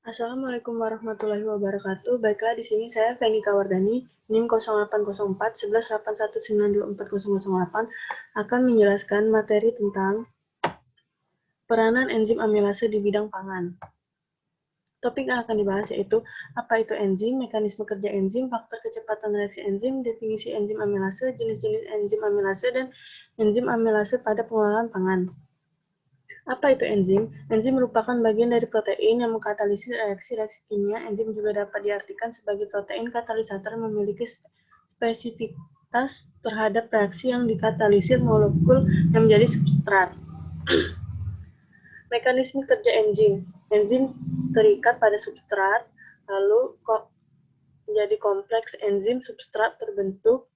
Assalamualaikum warahmatullahi wabarakatuh. Baiklah, di sini saya Fenika Wardani, NIM 0804 1181924008 akan menjelaskan materi tentang peranan enzim amilase di bidang pangan. Topik yang akan dibahas yaitu apa itu enzim, mekanisme kerja enzim, faktor kecepatan reaksi enzim, definisi enzim amilase, jenis-jenis enzim amilase, dan enzim amilase pada pengolahan pangan. Apa itu enzim? Enzim merupakan bagian dari protein yang mengkatalisis reaksi-reaksi kimia. Enzim juga dapat diartikan sebagai protein katalisator yang memiliki spesifitas terhadap reaksi yang dikatalisir molekul yang menjadi substrat. Mekanisme kerja enzim. Enzim terikat pada substrat, lalu menjadi kompleks enzim substrat terbentuk,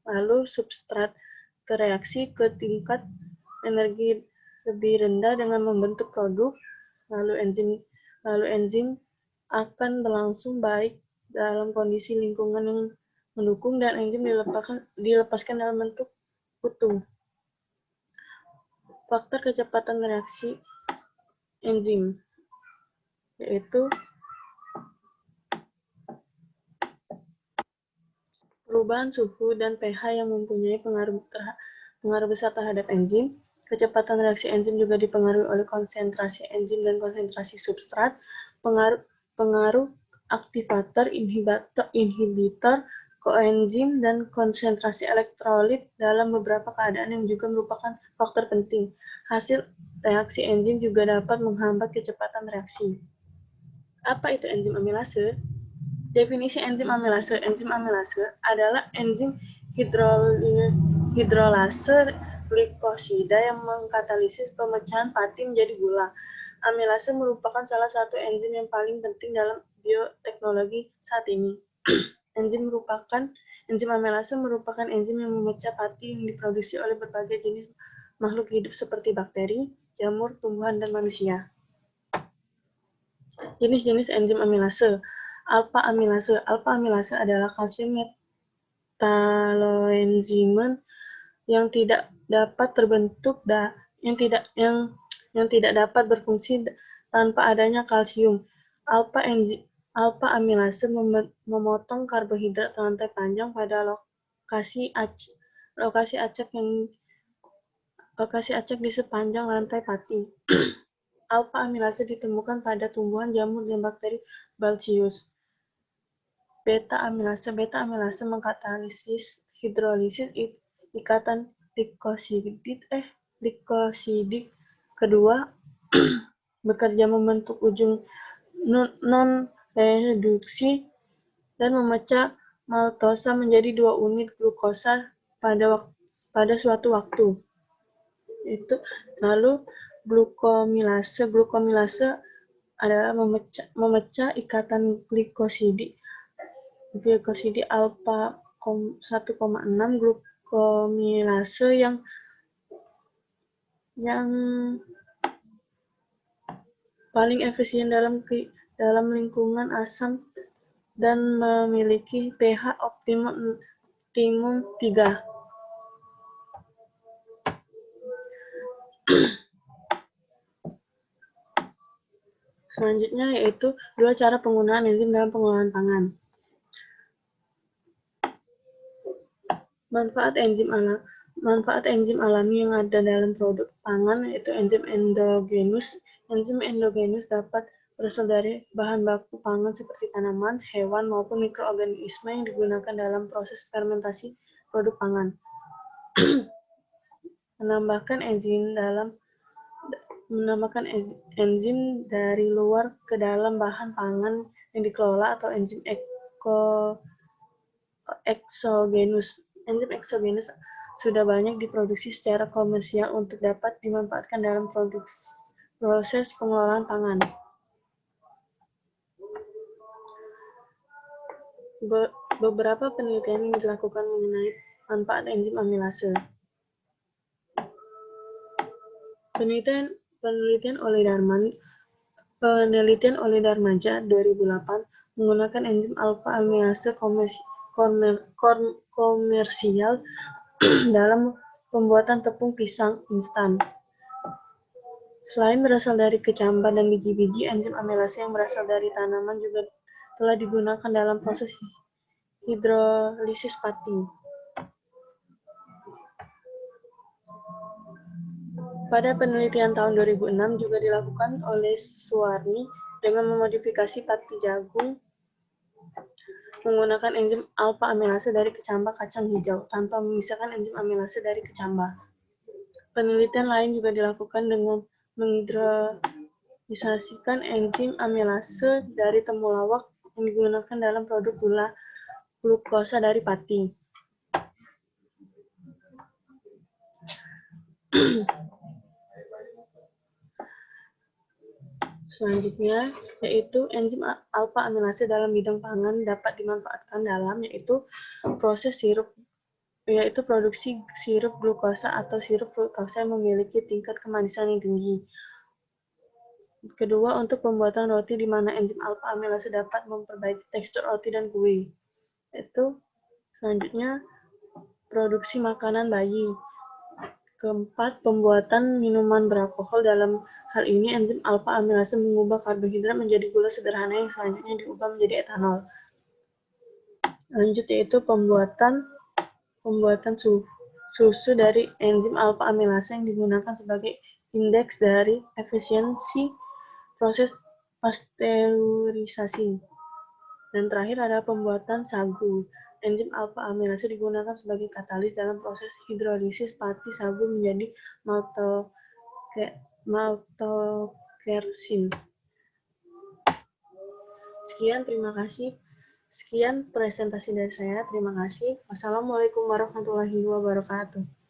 lalu substrat bereaksi ke tingkat energi lebih rendah dengan membentuk produk, lalu enzim akan berlangsung baik dalam kondisi lingkungan yang mendukung dan enzim dilepaskan dalam bentuk utuh. Faktor kecepatan reaksi enzim yaitu perubahan suhu dan pH yang mempunyai pengaruh besar terhadap enzim. Kecepatan reaksi enzim juga dipengaruhi oleh konsentrasi enzim dan konsentrasi substrat, pengaruh aktivator, inhibitor, koenzim, dan konsentrasi elektrolit dalam beberapa keadaan yang juga merupakan faktor penting. Hasil reaksi enzim juga dapat menghambat kecepatan reaksi. Apa itu enzim amilase? Definisi enzim amilase. Enzim amilase adalah enzim hidrolase glikosida yang mengkatalisis pemecahan pati menjadi gula. Amilase merupakan salah satu enzim yang paling penting dalam bioteknologi saat ini. Enzim amilase merupakan enzim yang memecah pati yang diproduksi oleh berbagai jenis makhluk hidup seperti bakteri, jamur, tumbuhan, dan manusia. Jenis-jenis enzim amilase. Alpha amilase. Alpha amilase adalah kalsium metaloenzimen yang tidak dapat terbentuk yang tidak dapat berfungsi tanpa adanya kalsium. Alpha amilase memotong karbohidrat rantai panjang pada lokasi acak di sepanjang rantai pati. Alpha amilase ditemukan pada tumbuhan, jamur, dan bakteri Bacillus. Beta amilase mengkatalisis hidrolisis ikatan glikosidik kedua bekerja membentuk ujung non-reduksi dan memecah maltosa menjadi 2 unit glukosa pada suatu waktu. Lalu glukomilase adalah memecah ikatan glikosidi alfa 1,6 glukomilase yang paling efisien dalam lingkungan asam dan memiliki pH optimum 3. Selanjutnya yaitu 2 cara penggunaan enzim dalam pengolahan pangan. Manfaat enzim alami yang ada dalam produk pangan yaitu enzim endogenus. Enzim endogenus dapat berasal dari bahan baku pangan seperti tanaman, hewan, maupun mikroorganisme yang digunakan dalam proses fermentasi produk pangan. Menambahkan enzim dari luar ke dalam bahan pangan yang dikelola atau enzim eksogenus. Enzim eksogenus sudah banyak diproduksi secara komersial untuk dapat dimanfaatkan dalam proses pengolahan pangan. Beberapa penelitian yang dilakukan mengenai manfaat enzim amilase. Penelitian oleh Darmaja 2008 menggunakan enzim alpha amilase komersial dalam pembuatan tepung pisang instan. Selain berasal dari kecambah dan biji-biji, enzim amilase yang berasal dari tanaman juga telah digunakan dalam proses hidrolisis pati. Pada penelitian tahun 2006 juga dilakukan oleh Suwarni dengan memodifikasi pati jagung menggunakan enzim alpha amilase dari kecambah kacang hijau tanpa memisahkan enzim amilase dari kecambah. Penelitian lain juga dilakukan dengan menghidrolisasikan enzim amilase dari temulawak yang digunakan dalam produk gula glukosa dari pati. Selanjutnya, yaitu enzim alpha amilase dalam bidang pangan dapat dimanfaatkan dalam yaitu proses produksi sirup glukosa atau sirup fruktosa yang memiliki tingkat kemanisan yang tinggi. Kedua, untuk pembuatan roti di mana enzim alpha amilase dapat memperbaiki tekstur roti dan kue. Yaitu selanjutnya produksi makanan bayi. Keempat, pembuatan minuman beralkohol. Dalam hal ini, enzim alpha amilase mengubah karbohidrat menjadi gula sederhana yang selanjutnya diubah menjadi etanol. Lanjut yaitu pembuatan susu dari enzim alpha amilase yang digunakan sebagai indeks dari efisiensi proses pasteurisasi. Dan terakhir ada pembuatan sagu. Enzim alpha amilase digunakan sebagai katalis dalam proses hidrolisis pati sagu menjadi maltokersin. Sekian, terima kasih. Sekian presentasi dari saya. Terima kasih. Wassalamualaikum warahmatullahi wabarakatuh.